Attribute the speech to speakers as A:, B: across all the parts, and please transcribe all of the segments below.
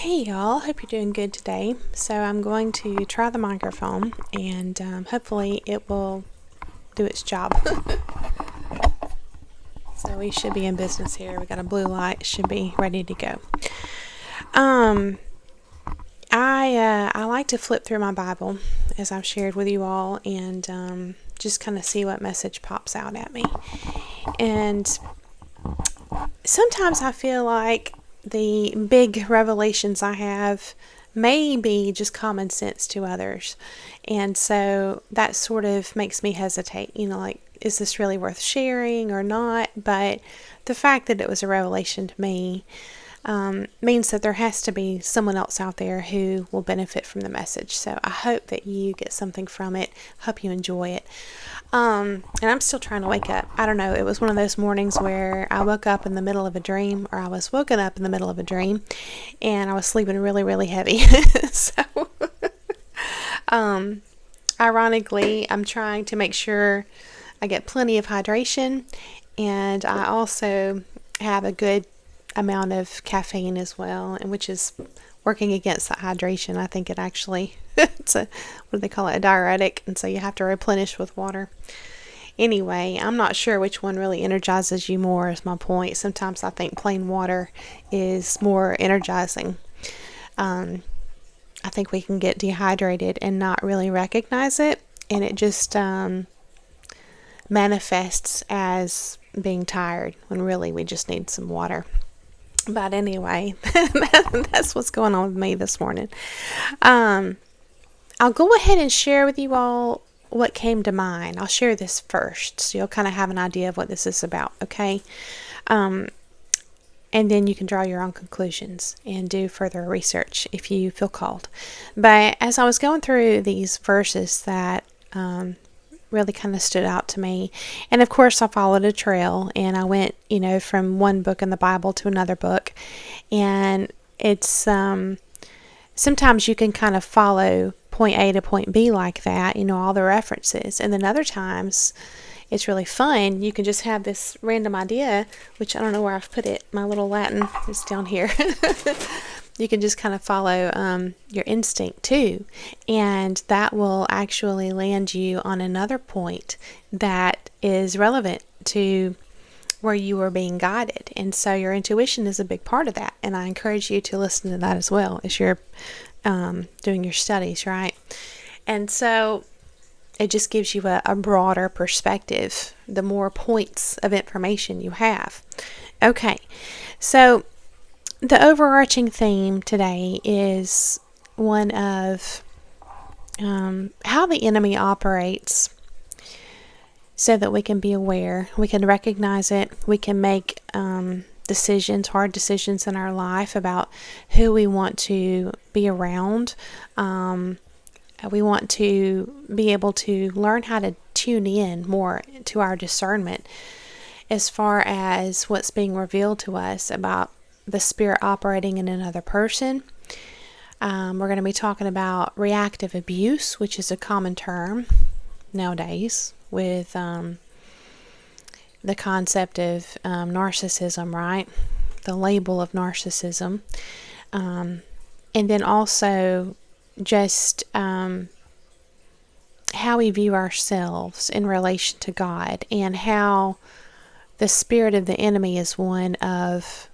A: Hey y'all, hope you're doing good today. So I'm going to try the microphone and hopefully it will do its job. So we should be in business here. We got a blue light, should be ready to go. Um, I like to flip through my Bible as I've shared with you all and just kind of see what message pops out at me. And sometimes I feel like the big revelations I have may be just common sense to others. And so that sort of makes me hesitate, like, is this really worth sharing or not? But the fact that it was a revelation to me means that there has to be someone else out there who will benefit from the message. So I hope that you get something from it. Hope you enjoy it. And I'm still trying to wake up. I don't know. It was one of those mornings where I woke up in the middle of a dream, or I was woken up in the middle of a dream, and I was sleeping really, really heavy. So, ironically, I'm trying to make sure I get plenty of hydration, and I also have a good amount of caffeine as well, and which is working against that hydration. I think it actually it's a, what do they call it, a diuretic, and so you have to replenish with water. Anyway, I'm not sure which one really energizes you more, is my point. Sometimes I think plain water is more energizing. I think we can get dehydrated and not really recognize it, and it just manifests as being tired when really we just need some water. But anyway, that's what's going on with me this morning. I'll go ahead and share with you all what came to mind. I'll share this first so you'll kind of have an idea of what this is about, okay? And then you can draw your own conclusions and do further research if you feel called. But as I was going through these verses that really kind of stood out to me, and of course I followed a trail and I went, from one book in the Bible to another book, and it's sometimes you can kind of follow point A to point B like that, all the references, and then other times it's really fun. You can just have this random idea, which I don't know where I've put it. My little Latin is down here. You can just kind of follow your instinct too, and that will actually land you on another point that is relevant to where you are being guided. And so your intuition is a big part of that, and I encourage you to listen to that as well as you're doing your studies, right? And so it just gives you a broader perspective the more points of information you have. Okay, so the overarching theme today is one of how the enemy operates, so that we can be aware, we can recognize it, we can make decisions, hard decisions in our life about who we want to be around. We want to be able to learn how to tune in more to our discernment as far as what's being revealed to us about the spirit operating in another person. We're going to be talking about reactive abuse, which is a common term nowadays with the concept of narcissism, right? The label of narcissism. And then also just how we view ourselves in relation to God, and how the spirit of the enemy is one of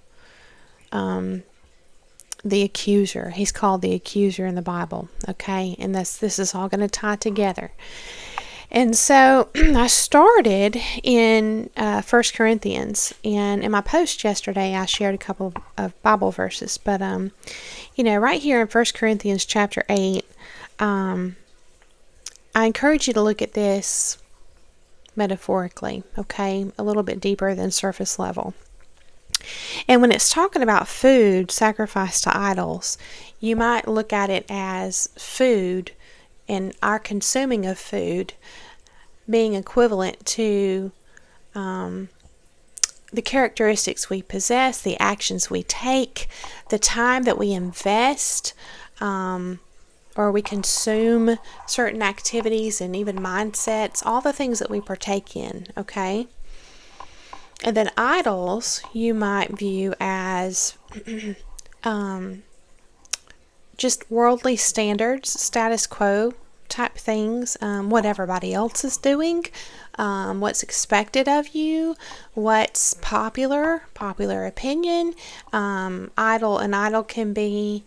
A: the accuser. He's called the accuser in the Bible, okay? And this is all going to tie together. And so I started in 1 Corinthians, and in my post yesterday I shared a couple of Bible verses, but right here in 1 Corinthians chapter 8, I encourage you to look at this metaphorically, okay, a little bit deeper than surface level. And when it's talking about food sacrificed to idols, you might look at it as food and our consuming of food being equivalent to the characteristics we possess, the actions we take, the time that we invest, or we consume certain activities and even mindsets, all the things that we partake in, okay? And then idols you might view as just worldly standards, status quo type things, what everybody else is doing, what's expected of you, what's popular opinion. An idol can be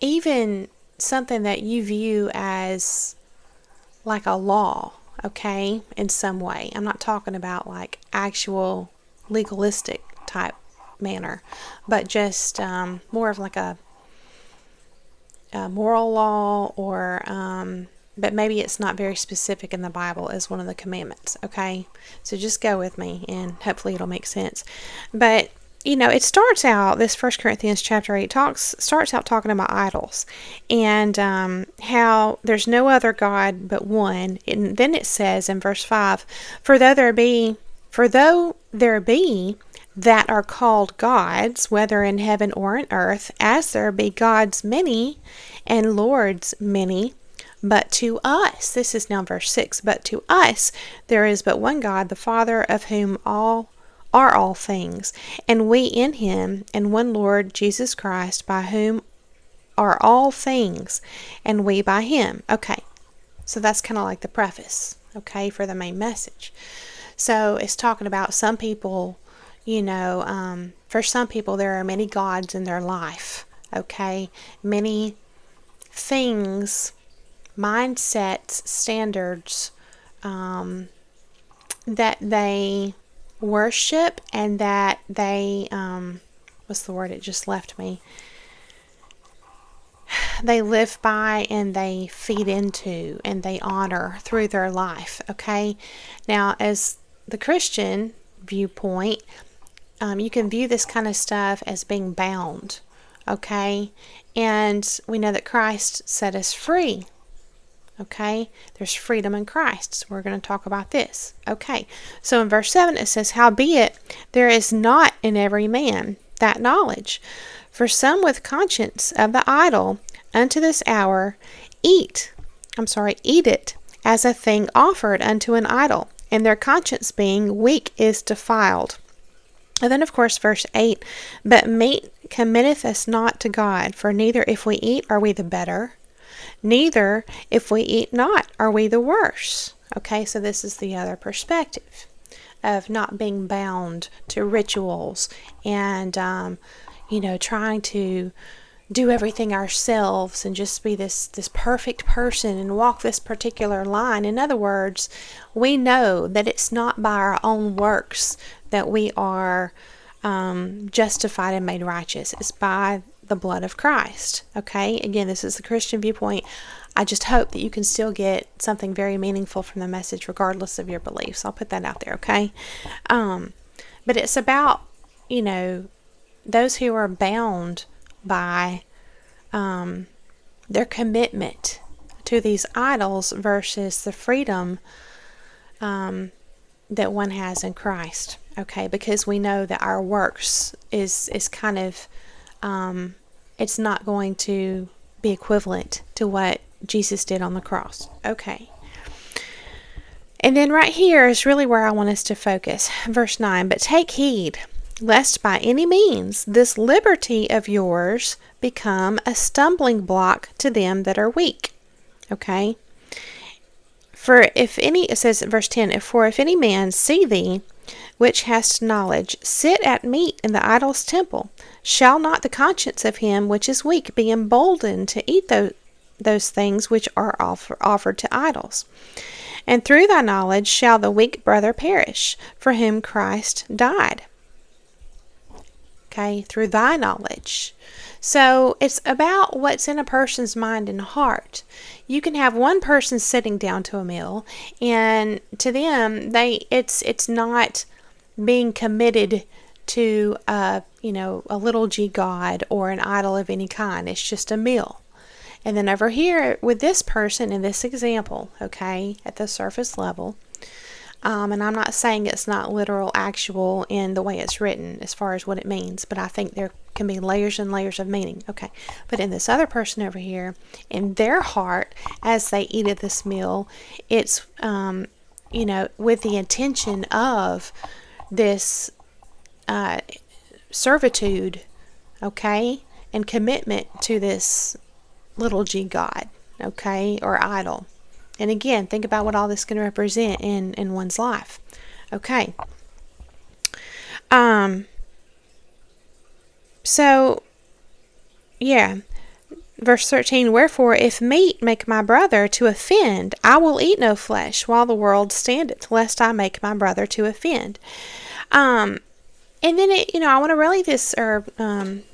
A: even something that you view as like a law, okay, in some way. I'm not talking about like actual legalistic type manner, but just more of like a moral law, or but maybe it's not very specific in the Bible as one of the commandments, okay? So just go with me and hopefully it'll make sense. But it starts out, this 1 Corinthians chapter 8 starts out talking about idols, and how there's no other God but one. And then it says in verse 5, for though there be that are called gods, whether in heaven or in earth, as there be gods many and lords many, but to us, this is now verse 6, but to us there is but one God, the Father, of whom are all things, and we in him, and one Lord Jesus Christ, by whom are all things, and we by him. Okay, so that's kind of like the preface, okay, for the main message. So it's talking about some people, for some people there are many gods in their life, okay, many things, mindsets, standards that they worship, and that they what's the word, it just left me, they live by and they feed into and they honor through their life, okay? Now, as the Christian viewpoint, you can view this kind of stuff as being bound, okay? And we know that Christ set us free, okay? There's freedom in Christ. So we're going to talk about this. Okay. So in verse 7 it says, howbeit there is not in every man that knowledge. For some with conscience of the idol unto this hour eat it as a thing offered unto an idol, and their conscience being weak is defiled. And then of course verse 8, but meat committeth us not to God, for neither if we eat are we the better, neither if we eat not are we the worse. Okay, so this is the other perspective of not being bound to rituals and trying to do everything ourselves and just be this perfect person and walk this particular line. In other words, we know that it's not by our own works that we are justified and made righteous. It's by the blood of Christ. Okay, again, this is the Christian viewpoint. I just hope that you can still get something very meaningful from the message regardless of your beliefs. I'll put that out there, okay? But it's about, those who are bound by their commitment to these idols versus the freedom that one has in Christ, okay? Because we know that our works is kind of it's not going to be equivalent to what Jesus did on the cross. Okay. And then right here is really where I want us to focus. Verse 9, but take heed, lest by any means this liberty of yours become a stumbling block to them that are weak. Okay. For if any, it says in verse 10, for if any man see thee, which hast knowledge, sit at meat in the idol's temple, shall not the conscience of him which is weak be emboldened to eat those things which are offered to idols? And through thy knowledge shall the weak brother perish, for whom Christ died. Okay, through thy knowledge. So it's about what's in a person's mind and heart. You can have one person sitting down to a meal, and to them, it's not being committed to a little g god or an idol of any kind. It's just a meal. And then over here with this person in this example, okay, at the surface level, and I'm not saying it's not literal, actual in the way it's written as far as what it means, but I think there can be layers and layers of meaning, okay. But in this other person over here, in their heart, as they eat at this meal, it's, with the intention of this servitude, okay, and commitment to this little g god, okay, or idol. And again, think about what all this can represent in one's life. Okay. So, yeah. Verse 13, wherefore, if meat make my brother to offend, I will eat no flesh while the world standeth, lest I make my brother to offend. And then, I want to relate this or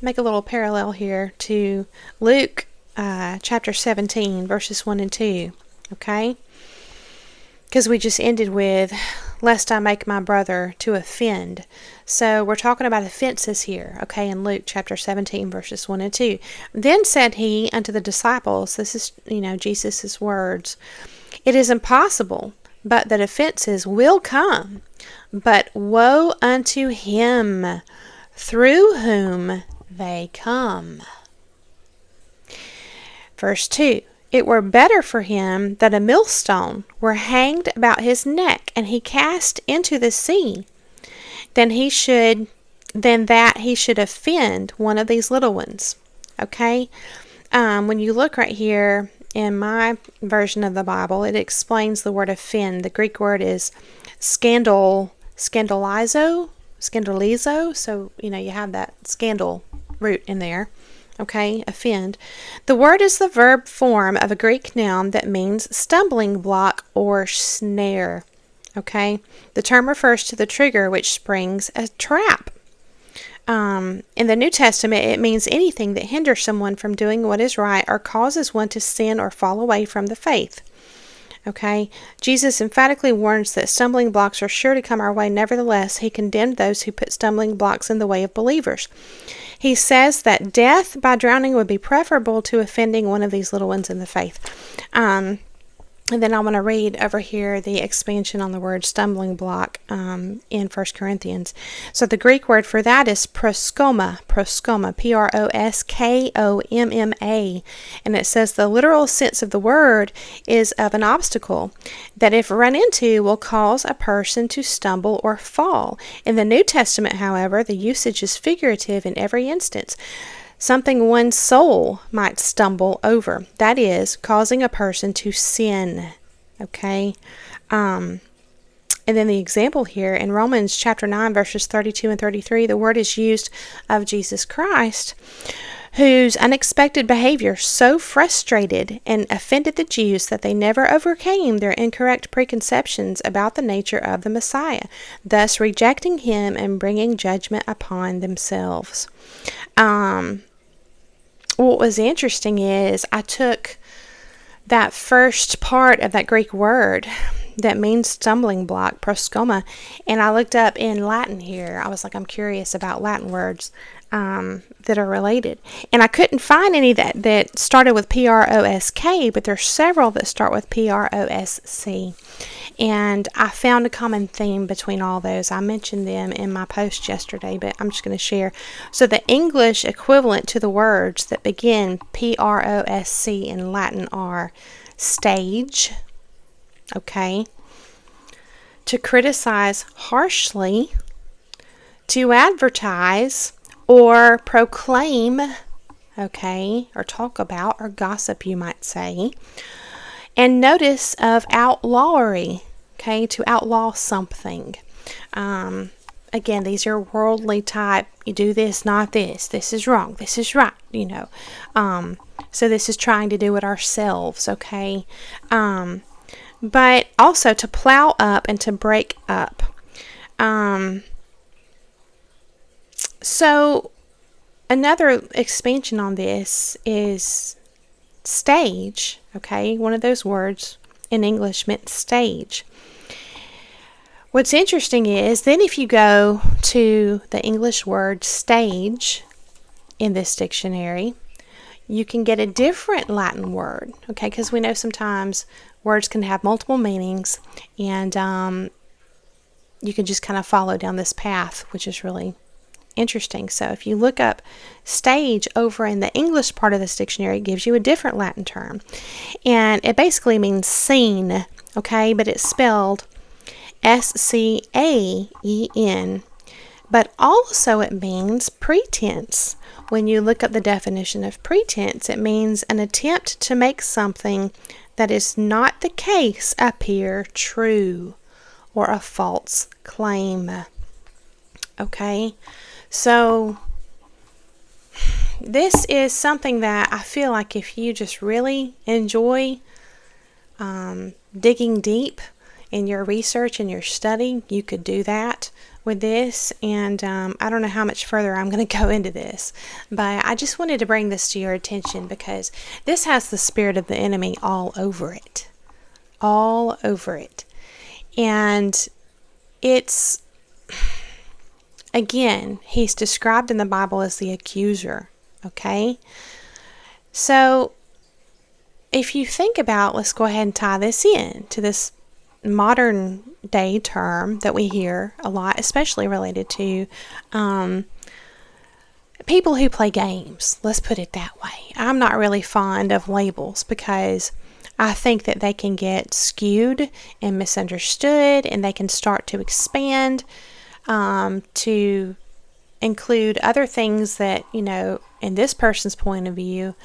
A: make a little parallel here to Luke chapter 17, verses 1 and 2. Okay? Because we just ended with, lest I make my brother to offend. So we're talking about offenses here, okay, in Luke chapter 17, verses 1 and 2. Then said he unto the disciples, this is, Jesus' words, it is impossible, but that offenses will come. But woe unto him through whom they come. Verse 2. It were better for him that a millstone were hanged about his neck, and he cast into the sea, than that he should offend one of these little ones. Okay? When you look right here in my version of the Bible, it explains the word offend. The Greek word is scandalizo. So, you have that scandal root in there. Okay, offend. The word is the verb form of a Greek noun that means stumbling block or snare. Okay, the term refers to the trigger which springs a trap. In the New Testament, it means anything that hinders someone from doing what is right or causes one to sin or fall away from the faith. Okay, Jesus emphatically warns that stumbling blocks are sure to come our way. Nevertheless, he condemned those who put stumbling blocks in the way of believers. He says that death by drowning would be preferable to offending one of these little ones in the faith. And then I want to read over here the expansion on the word stumbling block in 1 Corinthians. So the Greek word for that is proskoma, P-R-O-S-K-O-M-M-A. And it says the literal sense of the word is of an obstacle that if run into will cause a person to stumble or fall. In the New Testament, however, the usage is figurative in every instance. Something one's soul might stumble over. That is, causing a person to sin. Okay? And then the example here in Romans chapter 9, verses 32 and 33, the word is used of Jesus Christ, whose unexpected behavior so frustrated and offended the Jews that they never overcame their incorrect preconceptions about the nature of the Messiah, thus rejecting him and bringing judgment upon themselves. What was interesting is I took that first part of that Greek word that means stumbling block, proskoma, and I looked up in Latin here. I was like, I'm curious about Latin words that are related. And I couldn't find any that started with P-R-O-S-K, but there's several that start with P-R-O-S-C. And I found a common theme between all those. I mentioned them in my post yesterday, but I'm just going to share. So the English equivalent to the words that begin P-R-O-S-C in Latin are stage, okay, to criticize harshly, to advertise or proclaim, okay, or talk about or gossip, you might say, and notice of outlawry, okay, to outlaw something. Again, these are worldly type, you do this, not this, this is wrong, this is right, so this is trying to do it ourselves, okay, but also to plow up and to break up. So another expansion on this is stage, okay? One of those words in English meant stage. What's interesting is then if you go to the English word stage in this dictionary, you can get a different Latin word, okay? Because we know sometimes words can have multiple meanings, and you can just kind of follow down this path, which is really interesting. So if you look up stage over in the English part of this dictionary, it gives you a different Latin term. And it basically means scene, okay? But it's spelled S-C-A-E-N. But also it means pretense. When you look up the definition of pretense, it means an attempt to make something that is not the case appear true, or a false claim. Okay? So this is something that I feel like if you just really enjoy digging deep in your research and your study, you could do that with this. And I don't know how much further I'm going to go into this, but I just wanted to bring this to your attention because this has the spirit of the enemy all over it. All over it. And it's, again, he's described in the Bible as the accuser. Okay? So if you think about, let's go ahead and tie this in to this modern day term that we hear a lot, especially related to people who play games. Let's put it that way. I'm not really fond of labels because I think that they can get skewed and misunderstood, and they can start to expand to include other things that, in this person's point of view,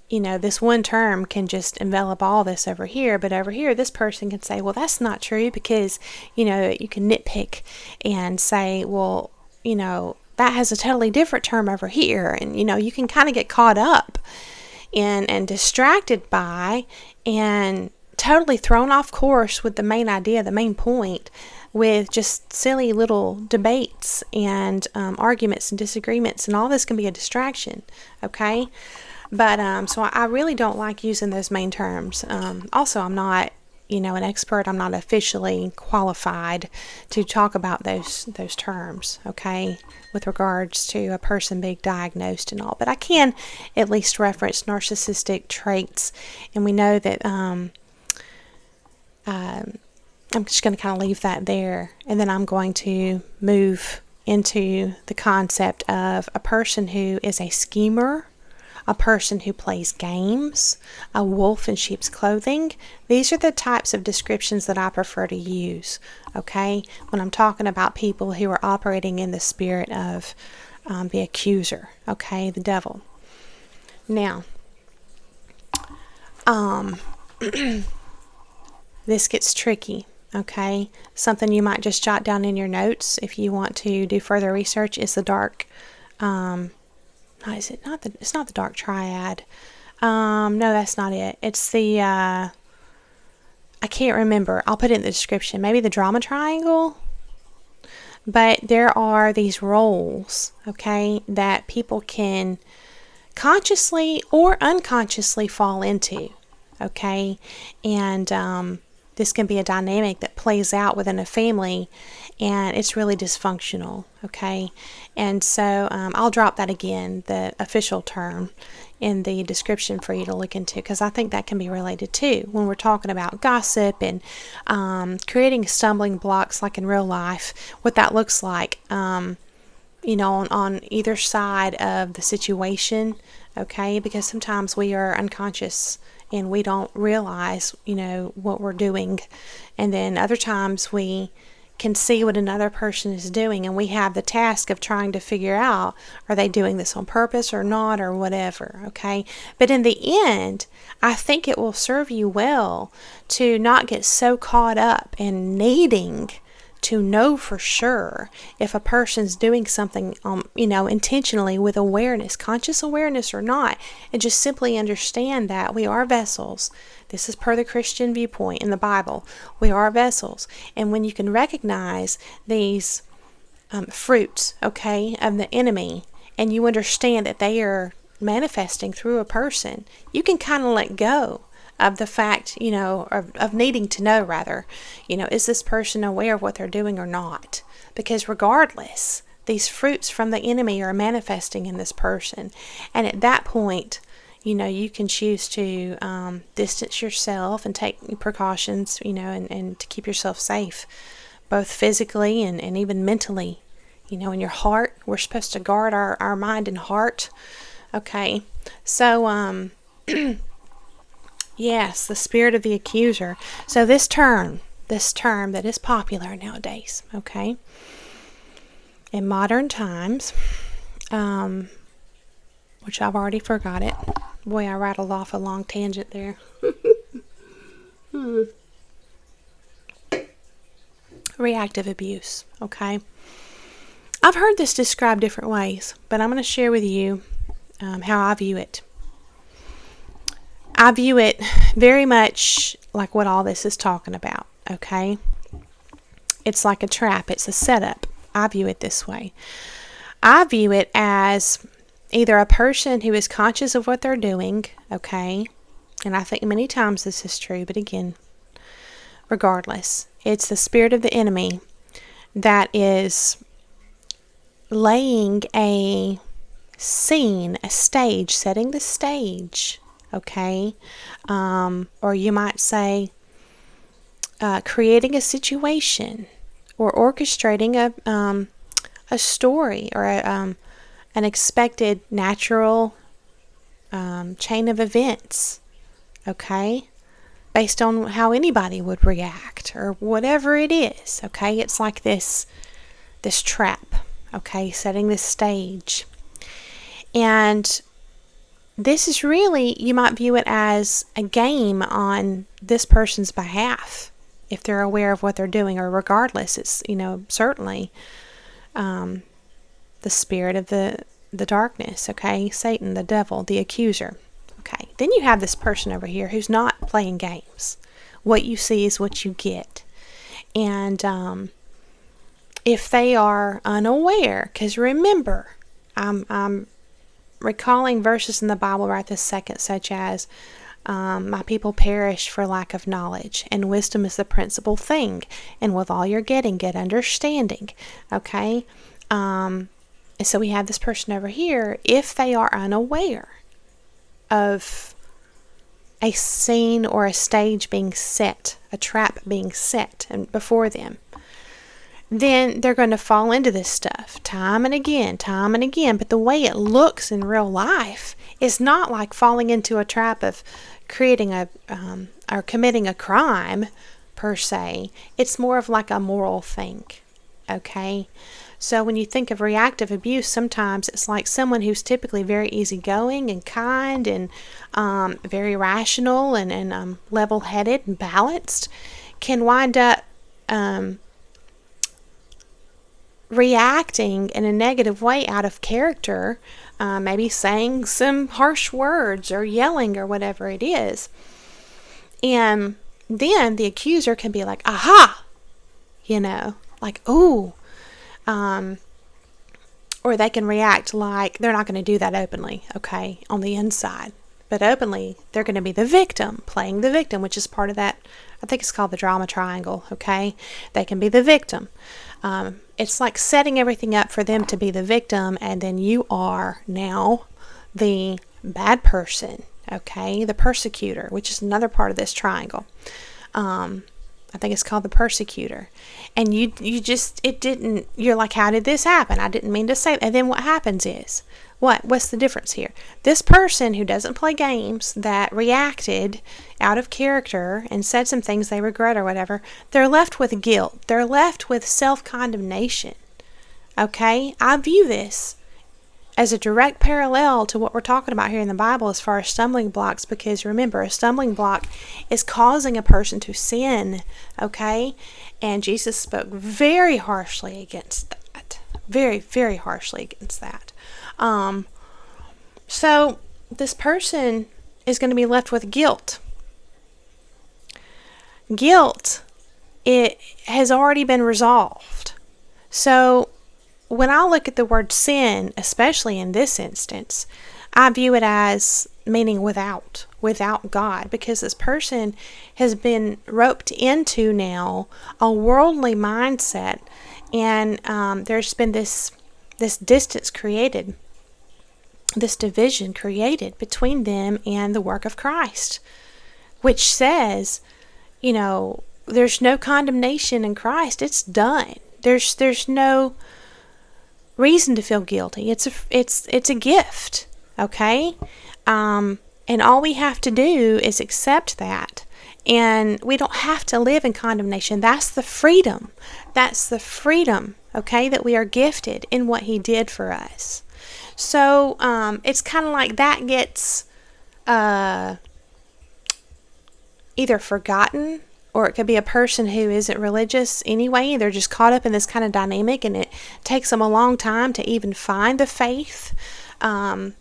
A: this one term can just envelop all this over here, but over here, this person can say, well, that's not true because, you can nitpick and say, well, that has a totally different term over here. And, you can kind of get caught up and distracted by and totally thrown off course with the main idea, the main point, with just silly little debates and arguments and disagreements, and all this can be a distraction, okay? But so I really don't like using those main terms. Also, I'm not, an expert. I'm not officially qualified to talk about those terms, okay, with regards to a person being diagnosed and all. But I can at least reference narcissistic traits, and we know that I'm just going to kind of leave that there, and then I'm going to move into the concept of a person who is a schemer, a person who plays games, a wolf in sheep's clothing. These are the types of descriptions that I prefer to use, okay, when I'm talking about people who are operating in the spirit of the accuser, okay, the devil. Now, this gets tricky, okay? Something you might just jot down in your notes if you want to do further research is the dark, it's not the dark triad. No, that's not it. It's the, I can't remember. I'll put it in the description. Maybe the drama triangle. But there are these roles, okay, that people can consciously or unconsciously fall into, okay? And this can be a dynamic that plays out within a family, and it's really dysfunctional, okay? And so I'll drop that again, the official term, in the description for you to look into, because I think that can be related too when we're talking about gossip and creating stumbling blocks like in real life, what that looks like, on either side of the situation, okay? Because sometimes we are unconscious and we don't realize, what we're doing. And then other times we can see what another person is doing, and we have the task of trying to figure out, are they doing this on purpose or not, or whatever, okay? But in the end, I think it will serve you well to not get so caught up in needing to know for sure if a person's doing something, intentionally with awareness, conscious awareness or not, and just simply understand that we are vessels. This is per the Christian viewpoint in the Bible. We are vessels. And when you can recognize these fruits, okay, of the enemy, and you understand that they are manifesting through a person, you can kind of let go of the fact, of needing to know, rather, is this person aware of what they're doing or not? Because regardless, these fruits from the enemy are manifesting in this person. And at that point, you can choose to distance yourself and take precautions, and to keep yourself safe, both physically and even mentally, in your heart. We're supposed to guard our mind and heart. Okay, so yes, the spirit of the accuser. So this term this term that is popular nowadays, okay? In modern times, which I've already forgot it. Boy, I rattled off a long tangent there. Reactive abuse, okay? I've heard this described different ways, but I'm going to share with you how I view it. I view it very much like what all this is talking about, okay? It's like a trap. It's a setup. I view it this way. I view it as either a person who is conscious of what they're doing, okay? And I think many times this is true, but again, regardless, it's the spirit of the enemy that is laying a scene, a stage, setting the stage, okay? Or you might say creating a situation or orchestrating a story or an expected natural chain of events, okay? Based on how anybody would react or whatever it is, okay? It's like this trap, okay? Setting this stage. And this is really, you might view it as a game on this person's behalf if they're aware of what they're doing, or regardless, it's, certainly the spirit of the darkness, okay? Satan, the devil, the accuser. Okay, then you have this person over here who's not playing games. What you see is what you get. And if they are unaware, because remember, I'm recalling verses in the Bible right this second, such as, my people perish for lack of knowledge, and wisdom is the principal thing. And with all you're getting, get understanding. Okay? And so we have this person over here, if they are unaware of a scene or a stage being set, a trap being set before them, then they're going to fall into this stuff time and again. But the way it looks in real life is not like falling into a trap of creating or committing a crime per se. It's more of like a moral thing, okay? So when you think of reactive abuse, sometimes it's like someone who's typically very easygoing and kind and very rational and level-headed and balanced can wind up reacting in a negative way out of character, maybe saying some harsh words or yelling or whatever it is. And then the accuser can be like, aha, like, ooh. Or they can react like they're not going to do that openly, okay, on the inside. But openly, they're going to be the victim, playing the victim, which is part of that, I think it's called the drama triangle, okay? They can be the victim. It's like setting everything up for them to be the victim, and then you are now the bad person, okay? The persecutor, which is another part of this triangle. I think it's called the persecutor. And you're like, how did this happen? I didn't mean to say that. And then what happens is, what's the difference here? This person who doesn't play games, that reacted out of character and said some things they regret or whatever, they're left with guilt. They're left with self-condemnation. Okay? I view this as a direct parallel to what we're talking about here in the Bible as far as stumbling blocks, because remember, a stumbling block is causing a person to sin, okay? And Jesus spoke very harshly against that. Very, very harshly against that. So this person is going to be left with guilt. Guilt, it has already been resolved. So when I look at the word sin, especially in this instance, I view it as meaning without God, because this person has been roped into now a worldly mindset, and there's been this distance created, this division created between them and the work of Christ, which says, there's no condemnation in Christ. It's done. There's no reason to feel guilty. It's a gift, okay? And all we have to do is accept that And we don't have to live in condemnation. That's the freedom. That's the freedom, okay, that we are gifted in what He did for us. So it's kind of like that gets either forgotten, or it could be a person who isn't religious anyway. They're just caught up in this kind of dynamic, and it takes them a long time to even find the faith of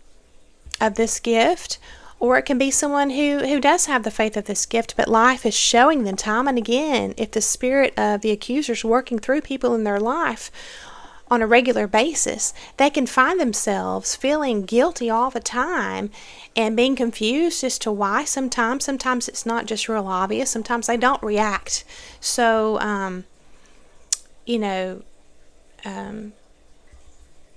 A: this gift. Or it can be someone who does have the faith of this gift, but life is showing them time and again, if the spirit of the accuser is working through people in their life on a regular basis, they can find themselves feeling guilty all the time and being confused as to why. Sometimes it's not just real obvious. Sometimes they don't react. So,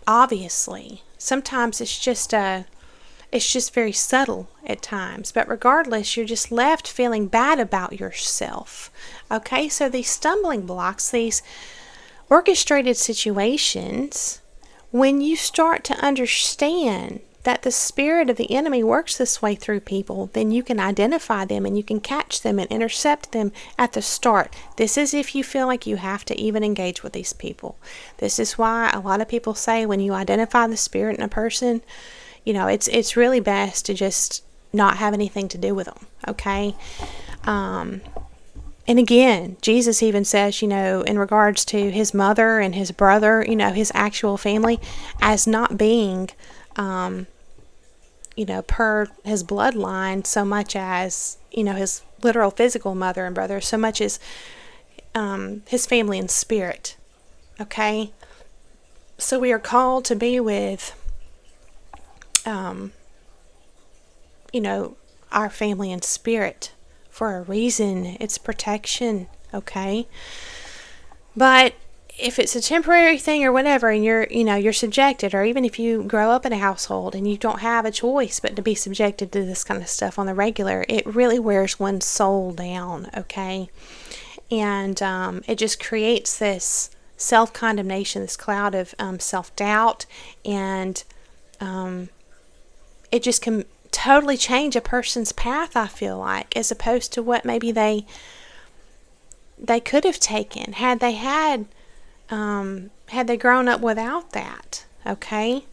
A: obviously, sometimes it's just very subtle at times. But regardless, you're just left feeling bad about yourself. Okay, so these stumbling blocks, these orchestrated situations, when you start to understand that the spirit of the enemy works this way through people, then you can identify them and you can catch them and intercept them at the start. This is if you feel like you have to even engage with these people. This is why a lot of people say when you identify the spirit in a person, it's really best to just not have anything to do with them, okay? And again, Jesus even says, in regards to His mother and His brother, His actual family, as not being, per His bloodline so much as, His literal physical mother and brother, so much as His family in spirit, okay? So we are called to be with our family in spirit for a reason. It's protection, okay? But if it's a temporary thing or whatever, and you're subjected, or even if you grow up in a household and you don't have a choice but to be subjected to this kind of stuff on the regular, it really wears one's soul down, okay? And it just creates this self-condemnation, this cloud of self-doubt, and it just can totally change a person's path, I feel like, as opposed to what maybe they could have taken had they grown up without that, okay?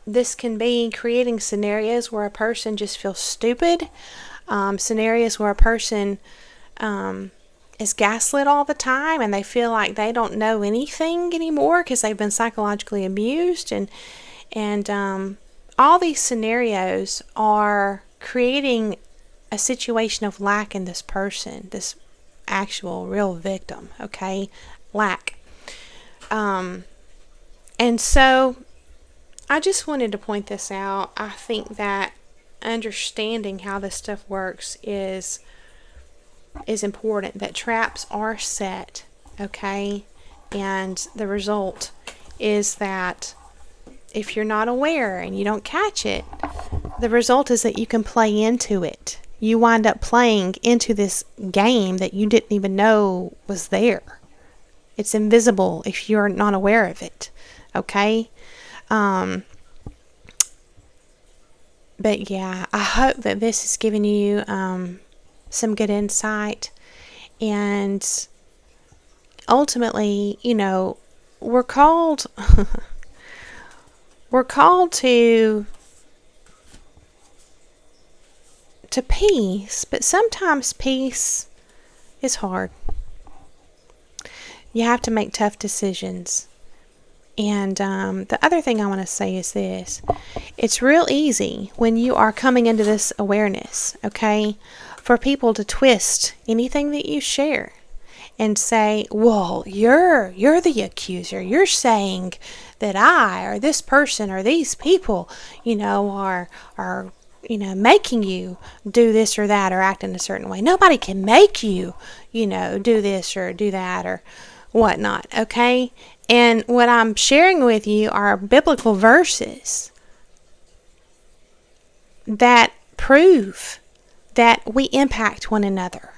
A: This can be creating scenarios where a person just feels stupid, scenarios where a person is gaslit all the time and they feel like they don't know anything anymore because they've been psychologically abused, and all these scenarios are creating a situation of lack in this person, this actual real victim, okay? Lack. And so I just wanted to point this out. I think that understanding how this stuff works is important, that traps are set, okay? And the result is that if you're not aware and you don't catch it, the result is that you can play into it. You wind up playing into this game that you didn't even know was there. It's invisible if you're not aware of it, okay? But yeah, I hope that this has given you some good insight. And ultimately, we're called to peace, but sometimes peace is hard. You have to make tough decisions. And the other thing I want to say is this. It's real easy when you are coming into this awareness, okay, for people to twist anything that you share and say, well, you're the accuser. You're saying that I or this person or these people, are making you do this or that or act in a certain way. Nobody can make you, do this or do that or whatnot, okay? And what I'm sharing with you are biblical verses that prove that we impact one another.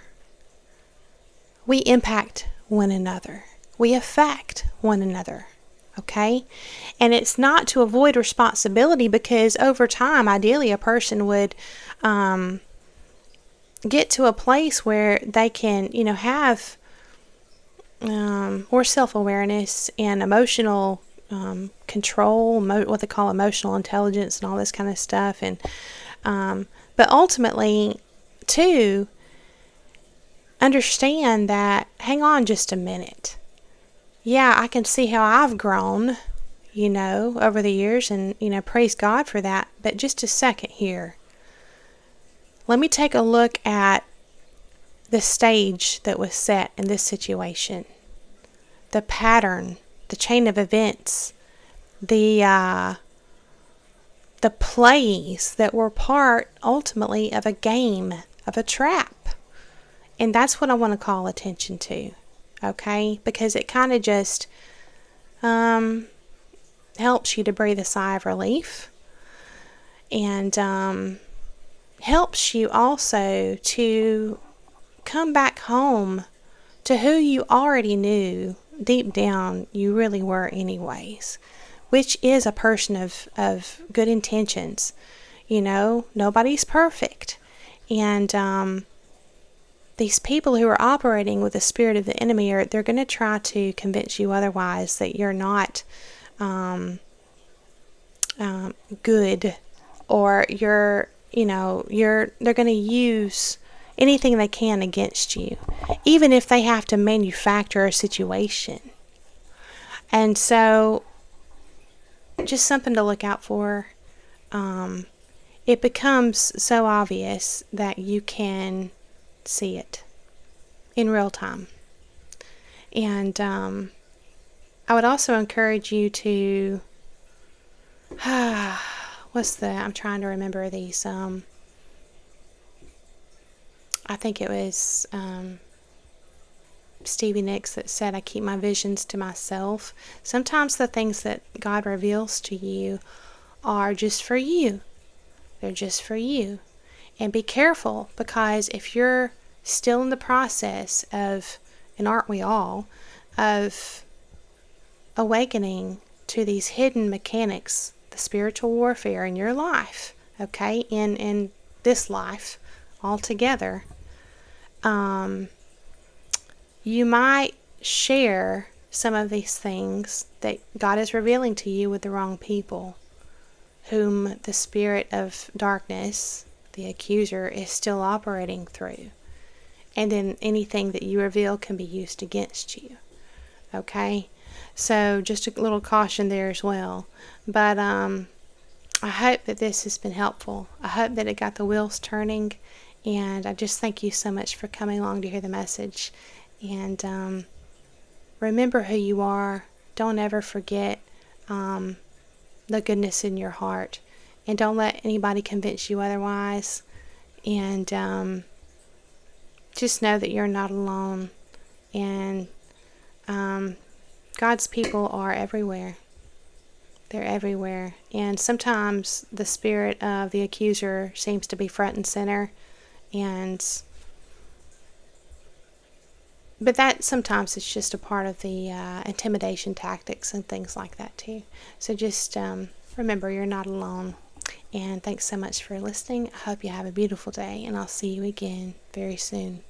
A: We impact one another. We affect one another. Okay? And it's not to avoid responsibility, because over time, ideally, a person would, get to a place where they can, have more self-awareness and emotional control, what they call emotional intelligence and all this kind of stuff. And but ultimately, too, understand that, hang on just a minute. Yeah, I can see how I've grown, over the years, and, praise God for that. But just a second here. Let me take a look at the stage that was set in this situation. The pattern, the chain of events, the plays that were part, ultimately, of a game, of a trap. And that's what I want to call attention to, okay? Because it kind of just helps you to breathe a sigh of relief, and helps you also to come back home to who you already knew deep down you really were anyways, which is a person of good intentions. Nobody's perfect. And these people who are operating with the spirit of the enemy, they're going to try to convince you otherwise, that you're not good, or they're going to use anything they can against you, even if they have to manufacture a situation. And so, just something to look out for. It becomes so obvious that you can see it in real time. And I would also encourage you to I'm trying to remember these. I think it was Stevie Nicks that said, I keep my visions to myself. Sometimes the things that God reveals to you are just for you. They're just for you. And be careful, because if you're still in the process of, and aren't we all, of awakening to these hidden mechanics, the spiritual warfare in your life, okay, in this life altogether, you might share some of these things that God is revealing to you with the wrong people, whom the spirit of darkness, the accuser, is still operating through. And then anything that you reveal can be used against you. Okay? So just a little caution there as well. But I hope that this has been helpful. I hope that it got the wheels turning. And I just thank you so much for coming along to hear the message. And remember who you are. Don't ever forget the goodness in your heart. And don't let anybody convince you otherwise. And just know that you're not alone. And God's people are everywhere. They're everywhere. And sometimes the spirit of the accuser seems to be front and center. But that sometimes it's just a part of the intimidation tactics and things like that too. So just remember, you're not alone. And thanks so much for listening. I hope you have a beautiful day, and I'll see you again very soon.